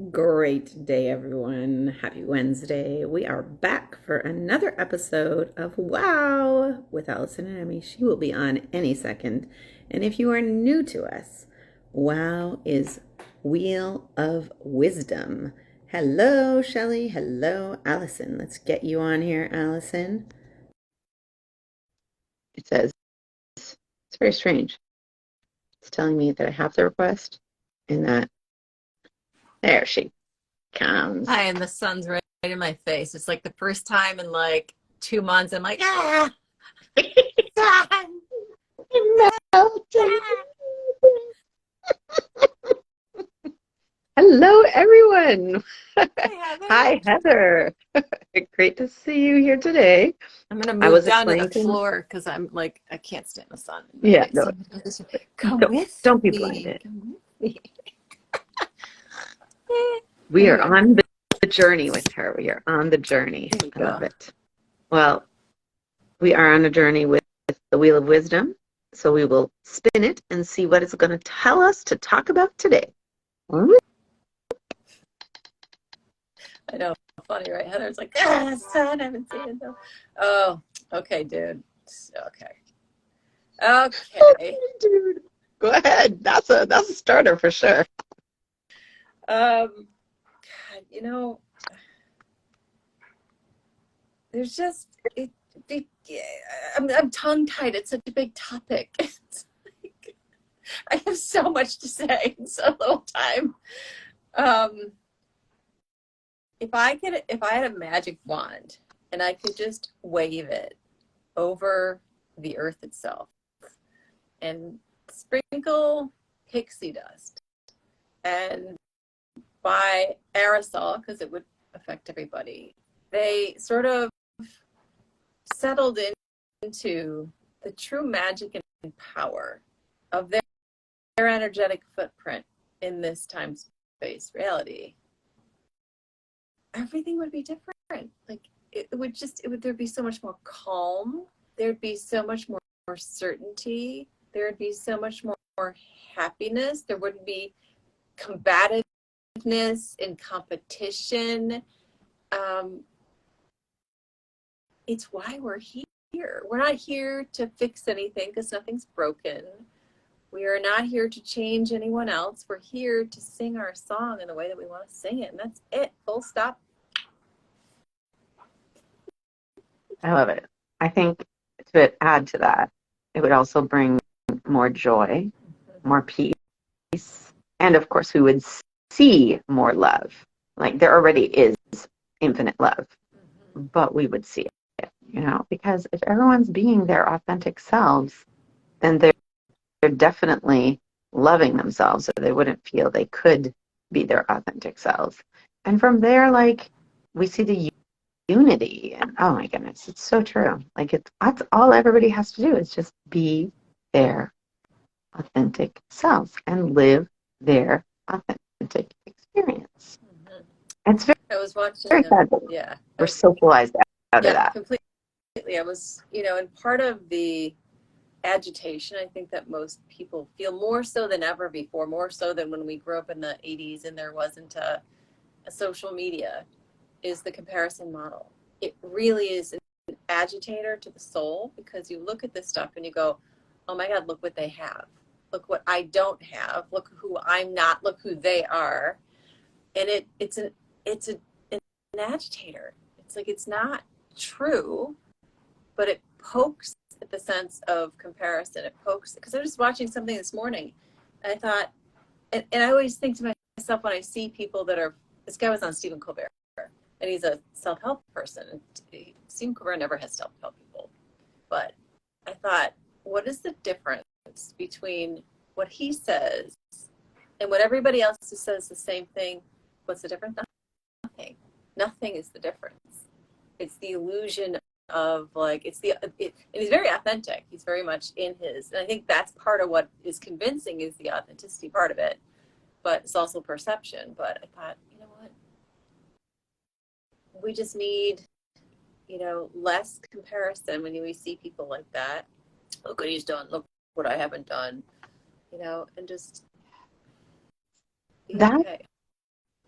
Great day, everyone. Happy Wednesday. We are back for another episode of WoW with Allison and Emmy. She will be on any second. And if you are new to us, WoW is Wheel of Wisdom. Hello, Shelley. Hello, Allison. Let's get you on here, Allison. It says, it's very strange. It's telling me that I have the request and that there she comes. Hi, and the sun's right in my face. It's like the first time in like 2 months. I'm like, sun. Hello, everyone. Hi, Heather. Hi, Heather. Great to see you here today. I'm gonna I move was down to the explaining to floor because I'm like, I can't stand the sun in my yeah, face. no, Come don't, with don't be me. blinded. Come with me. We are Anyway, on the journey with her. We are on the journey. there we I love go. it. Well, we are on a journey with the Wheel of Wisdom. So we will spin it and see what it's going to tell us to talk about today. I know, funny, right? Heather's like, sun. I haven't seen it though. Oh, okay, dude. Okay. Okay. Dude, go ahead. That's a starter for sure. God, there's just I'm tongue tied. It's such a big topic. It's like, I have so much to say in so little time. Um, if I had a magic wand and I could just wave it over the earth itself and sprinkle pixie dust and by aerosol, because it would affect everybody, they sort of settled into the true magic and power of their energetic footprint in this time space reality, everything would be different. Like there'd be so much more calm. There'd be so much more certainty. There'd be so much more happiness. There wouldn't be combativeness and competition. It's why we're here. We're not here to fix anything because nothing's broken. We are not here to change anyone else. We're here to sing our song in the way that we want to sing it. And that's it. Full stop. I love it. I think to add to that, it would also bring more joy, more peace, and of course, we would see more love. Like there already is infinite love, but we would see it, because if everyone's being their authentic selves, then they're definitely loving themselves, so they wouldn't feel they could be their authentic selves. And from there, like we see the unity, and oh my goodness, it's so true. Like that's all everybody has to do is just be their authentic self and live their authentic experience. It's very, I was very watching sad that yeah. we're socialized out of Yeah, that. completely. I was, and part of the agitation, I think that most people feel more so than ever before, more so than when we grew up in the 80s and there wasn't a social media, is the comparison model. It really is an agitator to the soul because you look at this stuff and you go, oh my God, look what they have. Look what I don't have. Look who I'm not. Look who they are. And it's an agitator. It's like it's not true, but it pokes at the sense of comparison. It pokes because I was just watching something this morning, and I thought, and I always think to myself when I see people that are. This guy was on Stephen Colbert, and he's a self-help person. Stephen Colbert never has self-help people, but I thought, what is the difference between what he says and what everybody else who says the same thing? What's the difference? Nothing. Nothing is the difference. It's the illusion of like and he's very authentic. He's very much in his, and I think that's part of what is convincing is the authenticity part of it. But it's also perception. But I thought, you know what? We just need, less comparison when we see people like that. Look what he's done. Look what I haven't done. And just be That okay.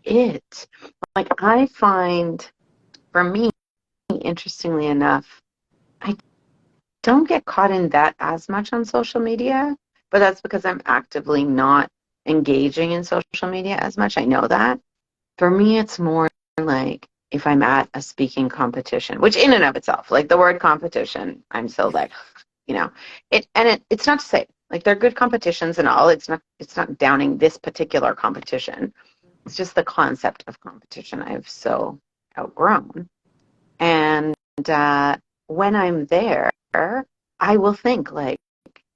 it. Like, I find, for me, interestingly enough, I don't get caught in that as much on social media, but that's because I'm actively not engaging in social media as much. I know that. For me, it's more like if I'm at a speaking competition, which in and of itself, like the word competition, I'm so like, it's not to say like they're good competitions and all. It's not downing this particular competition. It's just the concept of competition I've so outgrown. And when I'm there, I will think like,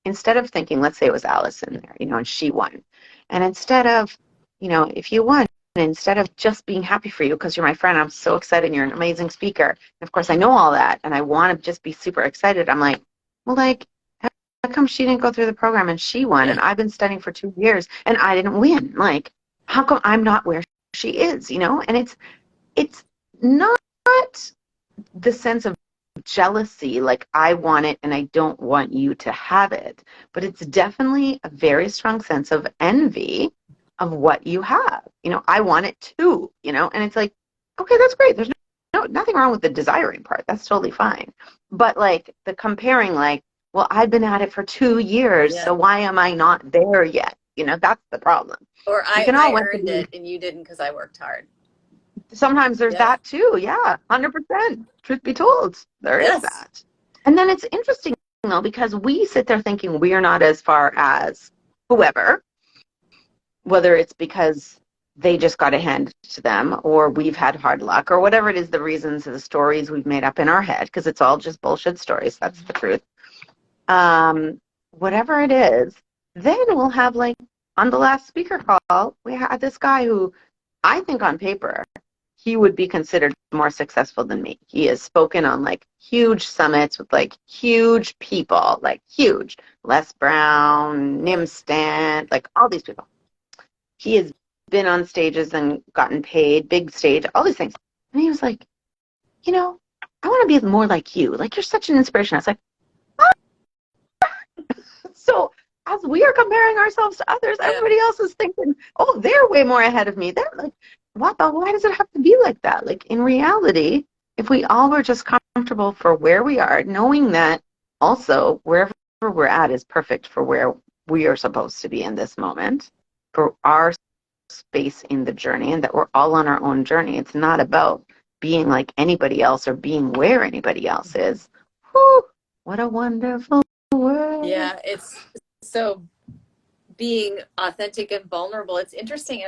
instead of thinking, let's say it was Allison there, and she won. And instead of, if you won, instead of just being happy for you because you're my friend, I'm so excited, you're an amazing speaker. And of course, I know all that, and I want to just be super excited. I'm like, well, like, how come she didn't go through the program and she won, and I've been studying for 2 years and I didn't win? Like, how come I'm not where she is? And it's not the sense of jealousy, like I want it and I don't want you to have it, but it's definitely a very strong sense of envy of what you have. I want it too, and it's like, okay, that's great. There's nothing wrong with the desiring part. That's totally fine. But like the comparing, like, well, I've been at it for 2 years, Yeah. so why am I not there yet? That's the problem. Or We can all I want to earned be. it and you didn't because I worked hard. Sometimes there's Yeah. that too. Yeah, 100%. Truth be told, there is Yes. that. And then it's interesting, though, because we sit there thinking we are not as far as whoever, whether it's because they just got it handed to them or we've had hard luck or whatever it is, the reasons, the stories we've made up in our head, because it's all just bullshit stories. That's the truth. Whatever it is, then we'll have, like, on the last speaker call, we had this guy who I think on paper, he would be considered more successful than me. He has spoken on like huge summits with like huge people, like huge. Les Brown, Nimstant, like all these people. He has been on stages and gotten paid, big stage, all these things. And he was like, I want to be more like you. Like, you're such an inspiration. I was like, so as we are comparing ourselves to others, Yeah. everybody else is thinking, oh, they're way more ahead of me. They're like, why does it have to be like that? Like, in reality, if we all were just comfortable for where we are, knowing that also wherever we're at is perfect for where we are supposed to be in this moment, for our space in the journey, and that we're all on our own journey. It's not about being like anybody else or being where anybody else is. Whew, what a wonderful world. Yeah. It's so being authentic and vulnerable. It's interesting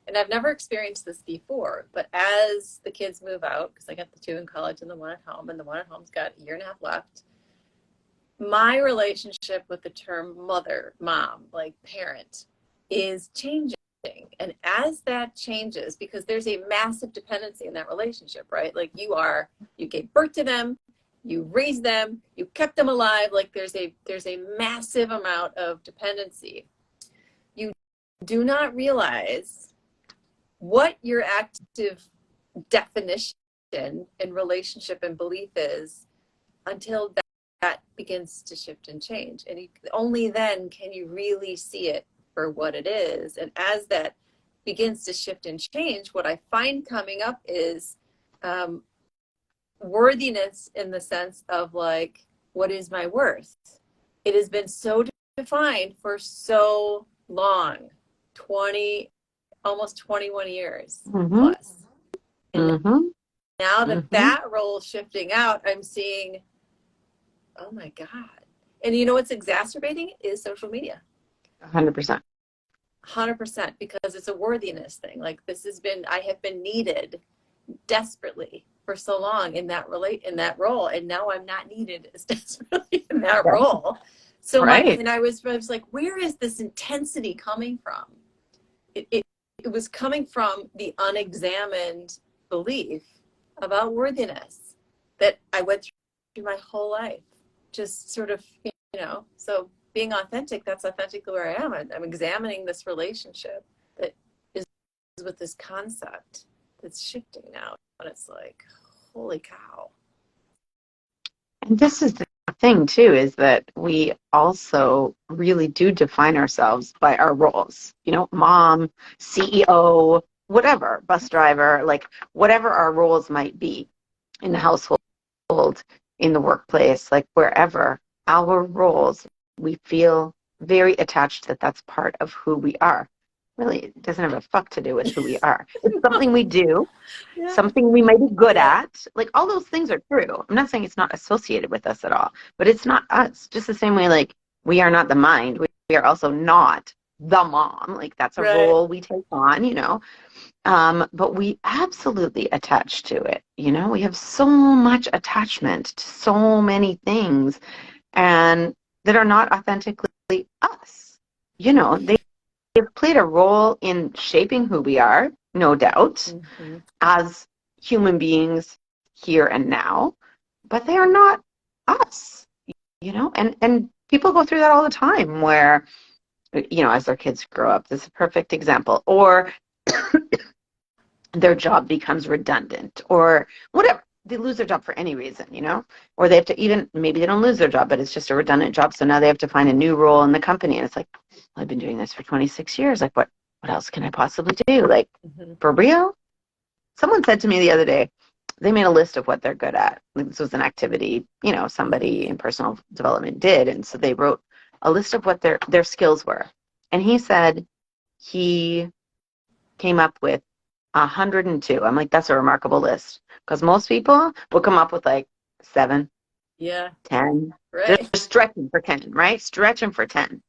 and I've never experienced this before, but as the kids move out, because I got the two in college and the one at home, and the one at home's got a year and a half left, my relationship with the term mother, mom, like parent, is changing. And as that changes, because there's a massive dependency in that relationship, right? Like you gave birth to them, you raised them, you kept them alive. Like there's a massive amount of dependency. You do not realize what your active definition in relationship and belief is until that begins to shift and change. And only then can you really see it for what it is. And as that begins to shift and change, what I find coming up is worthiness, in the sense of like, what is my worth? It has been so defined for so long, 20, almost 21 years plus. And now that that role is shifting out, I'm seeing, oh my God. And you know what's exacerbating is social media. 100%. 100%, because it's a worthiness thing. Like I have been needed desperately for so long in that role, and now I'm not needed as desperately in that role. So and I was like, where is this intensity coming from? It was coming from the unexamined belief about worthiness that I went through my whole life, just sort of, so being authentic, that's authentically where I am. I'm examining this relationship that is with this concept that's shifting now. And it's like, holy cow. And this is the thing, too, is that we also really do define ourselves by our roles. Mom, CEO, whatever, bus driver, like whatever our roles might be in the household, in the workplace, like wherever our roles, we feel very attached that that's part of who we are. Really, it doesn't have a fuck to do with who we are. It's something we do, Yeah. something we might be good at. Like all those things are true. I'm not saying it's not associated with us at all, but it's not us. Just the same way, like we are not the mind. We are also not the mom. Like that's a Right. role we take on, you know. But we absolutely attach to it. You know, we have so much attachment to so many things, and that are not authentically us. You know, they've played a role in shaping who we are, no doubt, Mm-hmm. as human beings here and now, but they are not us, you know, and people go through that all the time where, you know, as their kids grow up, this is a perfect example, or their job becomes redundant or whatever. They lose their job for any reason, you know, or they have to, even maybe they don't lose their job, but it's just a redundant job. So now they have to find a new role in the company. And it's like, well, I've been doing this for 26 years. Like, what else can I possibly do? Like, Mm-hmm. for real? Someone said to me the other day, they made a list of what they're good at. Like, this was an activity, you know, somebody in personal development did. And so they wrote a list of what their skills were. And he said he came up with 102. I'm like, that's a remarkable list. Because most people will come up with like 7, Yeah. 10. They're Right. stretching for 10, right? Stretching for 10.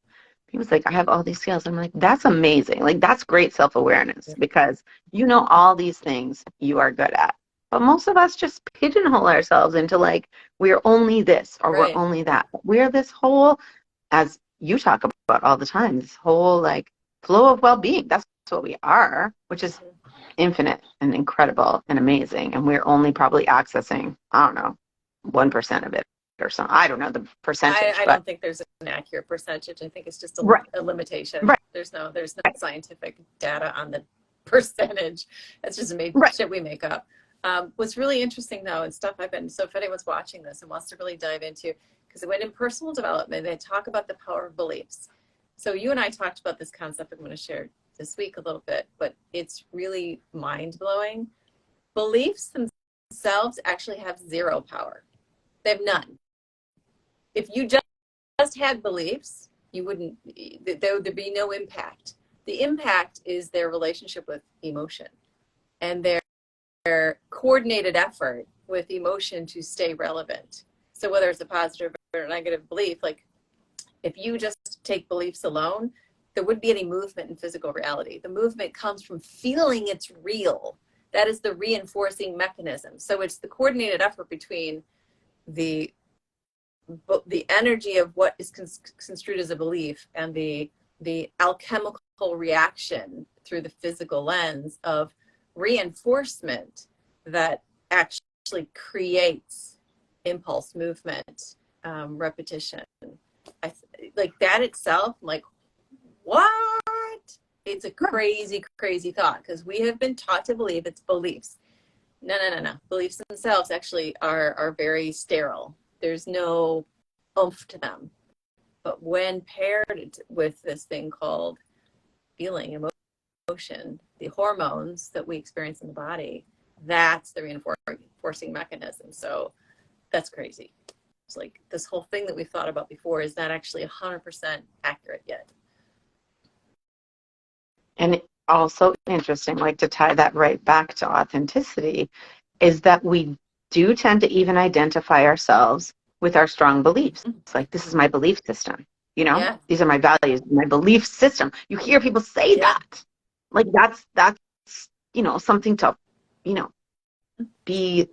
He was like, I have all these skills. I'm like, that's amazing. Like, that's great self-awareness because you know all these things you are good at. But most of us just pigeonhole ourselves into like, we're only this or we're Right. only that. We're this whole, as you talk about all the time, this whole like flow of well-being. That's what we are, which is infinite and incredible and amazing. And we're only probably accessing, I don't know, 1% of it or something. I don't know the percentage, I but don't think there's an accurate percentage. I think it's just right, a limitation. right, There's no right, scientific data on the percentage. That's just made right. shit we make up. What's really interesting though, and stuff I've been, so if anyone's watching this and wants to really dive into, because when in personal development, they talk about the power of beliefs. So you and I talked about this concept I'm going to share this week a little bit, but it's really mind blowing. Beliefs themselves actually have zero power. They have none. If you just had beliefs, you wouldn't, there would be no impact. The impact is their relationship with emotion and their coordinated effort with emotion to stay relevant. So whether it's a positive or negative belief, like if you just take beliefs alone, there wouldn't be any movement in physical reality. The movement comes from feeling it's real. That is the reinforcing mechanism. So it's the coordinated effort between the energy of what is construed as a belief and the alchemical reaction through the physical lens of reinforcement that actually creates impulse, movement, repetition. Like that itself, like, what? It's a crazy, crazy thought because we have been taught to believe it's beliefs. No. Beliefs themselves actually are very sterile. There's no oomph to them. But when paired with this thing called feeling, emotion, the hormones that we experience in the body, that's the reinforcing mechanism. So that's crazy. It's like this whole thing that we've thought about before is not actually 100% accurate yet. And also interesting, like to tie that right back to authenticity, is that we do tend to even identify ourselves with our strong beliefs. It's like, this is my belief system, you know, Yeah. these are my values, my belief system. You hear people say Yeah. that. Like that's, you know, something to, you know, be,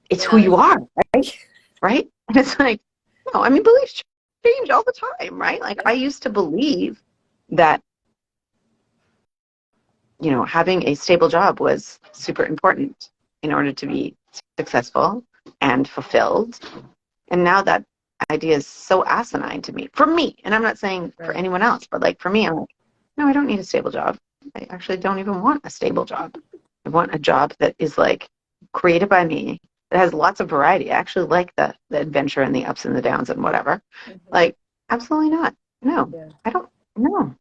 it's who Yeah. you are, right? Right? And it's like, no, I mean, beliefs change all the time, right? Like I used to believe that, you know, having a stable job was super important in order to be successful and fulfilled. And now that idea is so asinine to me, for me. And I'm not saying for Right. anyone else, but like for me, I'm like, no, I don't need a stable job. I actually don't even want a stable job. I want a job that is like created by me, that has lots of variety. I actually like the adventure and the ups and the downs and whatever. Mm-hmm. Like, absolutely not. No, Yeah. I don't. No.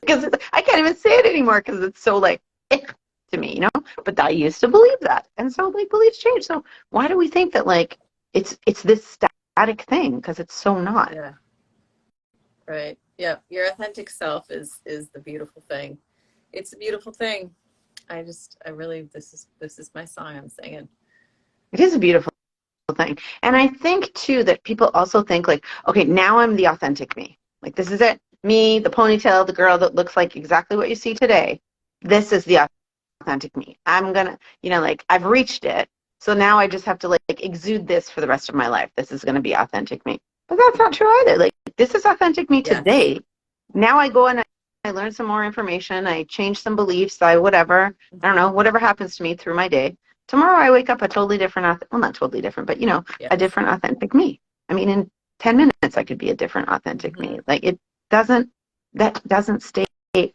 because I can't even say it anymore because it's so like to me, you know. But I used to believe that, and so like beliefs change. So why do we think that like it's this static thing? Because it's so not. Yeah. Right. Yeah. Your authentic self is the beautiful thing. It's a beautiful thing. I really, this is my song I'm singing. It is a beautiful thing, and I think too that people also think like, okay, now I'm the authentic me. Like this is it, me, the ponytail, the girl that looks like exactly what you see today. This is the authentic me. I'm gonna, you know, like I've reached it. So now I just have to like exude this for the rest of my life. This is gonna be authentic me. But that's not true either. Like this is authentic me Yes. today. Now I go and I learn some more information. I change some beliefs. I whatever. I don't know, whatever happens to me through my day. Tomorrow I wake up a totally different, well, not totally different, but you know, a Yes. different authentic me. I mean, in 10 minutes I could be a different authentic me. Like it doesn't, that doesn't stay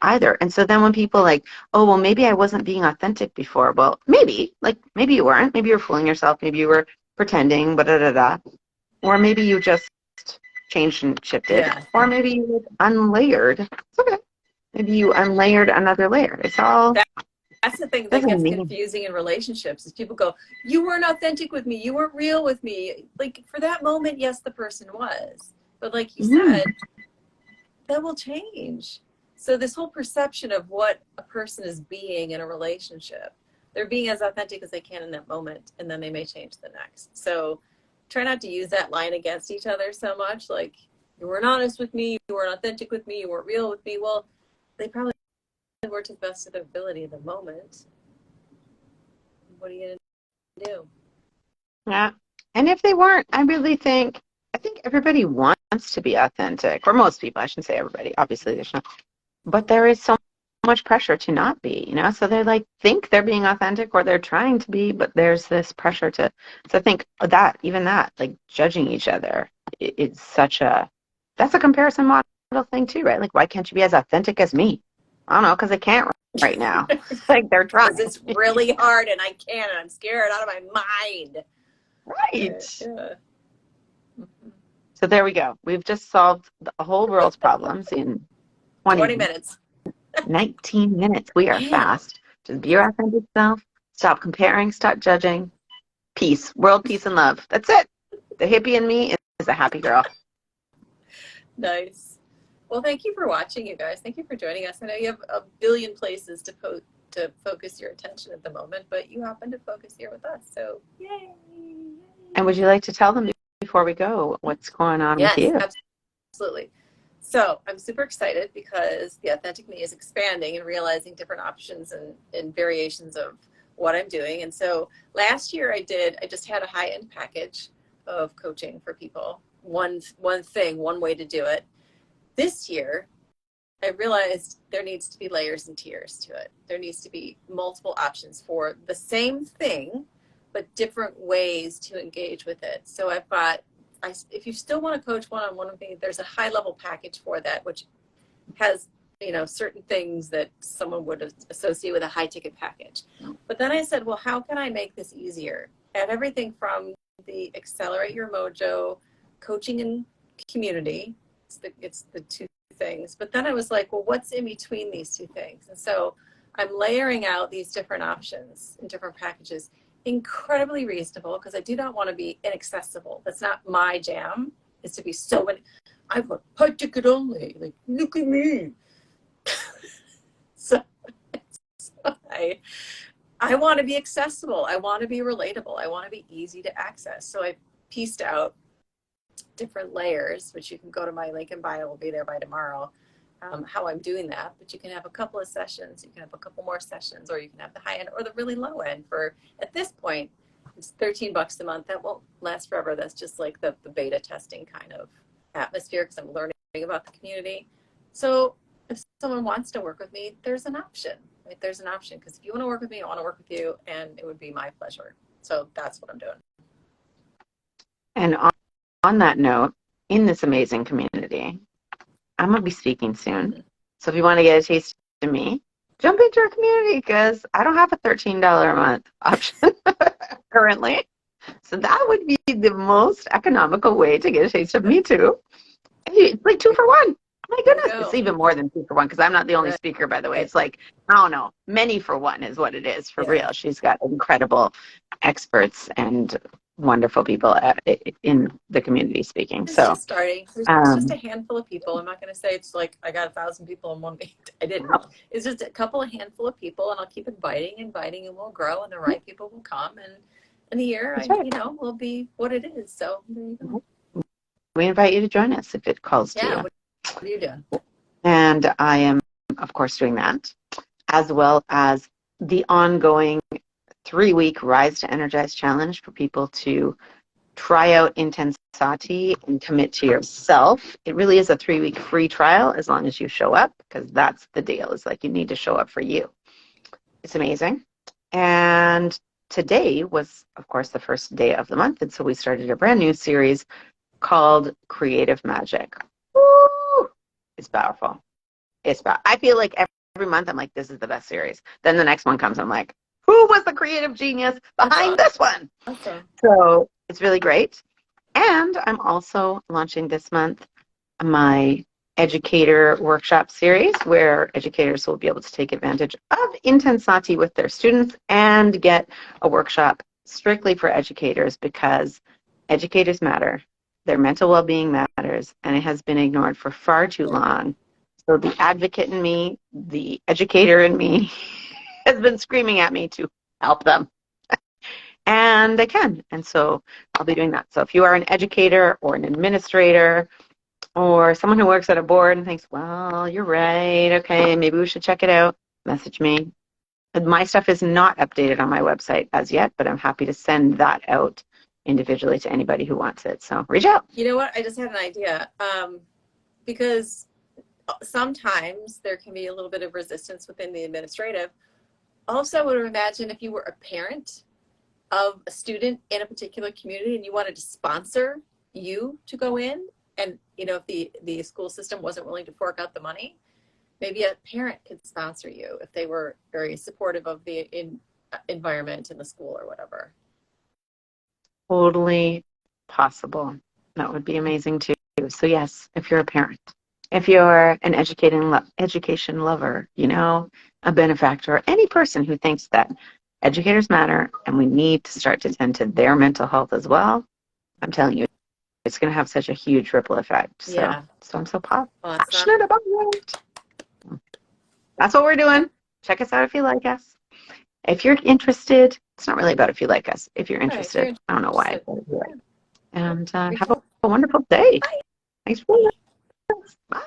either. And so then when people like, oh, well, maybe I wasn't being authentic before. Well, maybe, like, maybe you weren't. Maybe you were fooling yourself. Maybe you were pretending, da da da. Or maybe you just changed and shifted. Yeah. Or maybe you unlayered. It's okay. Maybe you unlayered another layer. It's all, That's the thing that doesn't gets mean. confusing in relationships is people go, you weren't authentic with me. You weren't real with me. Like for that moment, yes, the person was. But like you Mm, said, that will change. So this whole perception of what a person is being in a relationship, they're being as authentic as they can in that moment, and then they may change the next. So try not to use that line against each other so much. Like you weren't honest with me, you weren't authentic with me, you weren't real with me. Well, they probably were to the best of their ability in the moment. What are you gonna do? yeah. And if they weren't, I think everybody wants to be authentic, or most people, I shouldn't say everybody, obviously there's not, but there is so much pressure to not be, you know, so they like think they're being authentic or they're trying to be, but there's this pressure to, so I think that, even that, like judging each other, it's such a, that's a comparison model thing too, right? Like, why can't you be as authentic as me? I don't know, because I can't right now. Like they're Because trying. it's really hard and I can't, and I'm scared out of my mind. Right. Yeah. So there we go. We've just solved the whole world's problems in 20 20, minutes. 19 minutes. We are Man. fast. Just be your authentic self. Stop comparing. Stop judging. Peace. World peace and love. That's it. The hippie in me is a happy girl. Nice. Well, thank you for watching, you guys. Thank you for joining us. I know you have a billion places to focus your attention at the moment, but you happen to focus here with us. So, yay. And would you like to tell them before we go what's going on with Yes, you? absolutely. So I'm super excited because the authentic me is expanding and realizing different options and variations of what I'm doing. And so last year I just had a high-end package of coaching for people. One thing, one way to do it. This year, I realized there needs to be layers and tiers to it. There needs to be multiple options for the same thing, but different ways to engage with it. So I've got, if you still want to coach one-on-one with me, there's a high-level package for that, which has, certain things that someone would associate with a high-ticket package. But then I said, well, how can I make this easier? I have everything from the Accelerate Your Mojo coaching and community. It's the two things. But then I was like, well, what's in between these two things? And so I'm layering out these different options in different packages, incredibly reasonable, because I do not want to be inaccessible. That's not my jam, is to be so many. I want high ticket only. Like, look at me. so, so I want to be accessible. I want to be relatable. I want to be easy to access. So I pieced out different layers, which you can go to my link in bio, will be there by tomorrow, how I'm doing that. But you can have a couple of sessions, you can have a couple more sessions, or you can have the high end or the really low end. For at this point, it's $13 a month. That won't last forever. That's just like the beta testing kind of atmosphere, because I'm learning about the community. So if someone wants to work with me, there's an option, right? There's an option, because if you want to work with me, I want to work with you, and it would be my pleasure. So that's what I'm doing. And on that note, in this amazing community, I'm going to be speaking soon. So if you want to get a taste of me, jump into our community, because I don't have a $13 a month option currently. So that would be the most economical way to get a taste of me too. It's like 2 for 1. my There you goodness, it's go. even more than 2 for 1 because I'm not the only Right. speaker, by the way. It's like, I don't know, many for one is what it is for Yeah. real. She's got incredible experts and wonderful people in the community speaking. It's So, just starting. There's just a um, handful of people. I'm not going to say it's like I got 1,000 people in one week. I didn't. no, It's just a couple of handful of people, and I'll keep inviting, and we'll grow, and the right people will come, and in a year, that's right. will be what it is. So there you go. We invite you to join us if it calls to Yeah. you. What are you doing? And I am, of course, doing that, as well as the ongoing 3-week Rise to Energize challenge for people to try out Intensati and commit to yourself. It really is a 3-week free trial as long as you show up, because that's the deal. It's like you need to show up for you. It's amazing. And today was, of course, the first day of the month. And so we started a brand new series called Creative Magic. Woo! It's powerful. I feel like every month I'm like, this is the best series. Then the next one comes, I'm like, who was the creative genius behind this one? Awesome. So it's really great. And I'm also launching this month my educator workshop series where educators will be able to take advantage of Intensati with their students and get a workshop strictly for educators, because educators matter. Their mental well-being matters, and it has been ignored for far too long. So the advocate in me, the educator in me, has been screaming at me to help them. And I can. And so I'll be doing that. So if you are an educator or an administrator or someone who works at a board and thinks, well, you're right, okay, maybe we should check it out, message me. My stuff is not updated on my website as yet, but I'm happy to send that out individually to anybody who wants it. So reach out. You know what? I just had an idea. Because sometimes there can be a little bit of resistance within the administrative. Also, I would imagine if you were a parent of a student in a particular community and you wanted to sponsor you to go in, and if the school system wasn't willing to fork out the money, maybe a parent could sponsor you if they were very supportive of the environment in the school or whatever. Totally possible. That would be amazing too. So yes, if you're a parent, if you're an education lover, a benefactor, any person who thinks that educators matter and we need to start to tend to their mental health as well, I'm telling you, it's going to have such a huge ripple effect. Yeah. So I'm so Awesome. passionate about it. That's what we're doing. Check us out if you like us. If you're interested, it's not really about if you like us. If you're interested, Right, I don't know why I said it. And have cool. a wonderful day. Bye. Thanks for watching. Bye.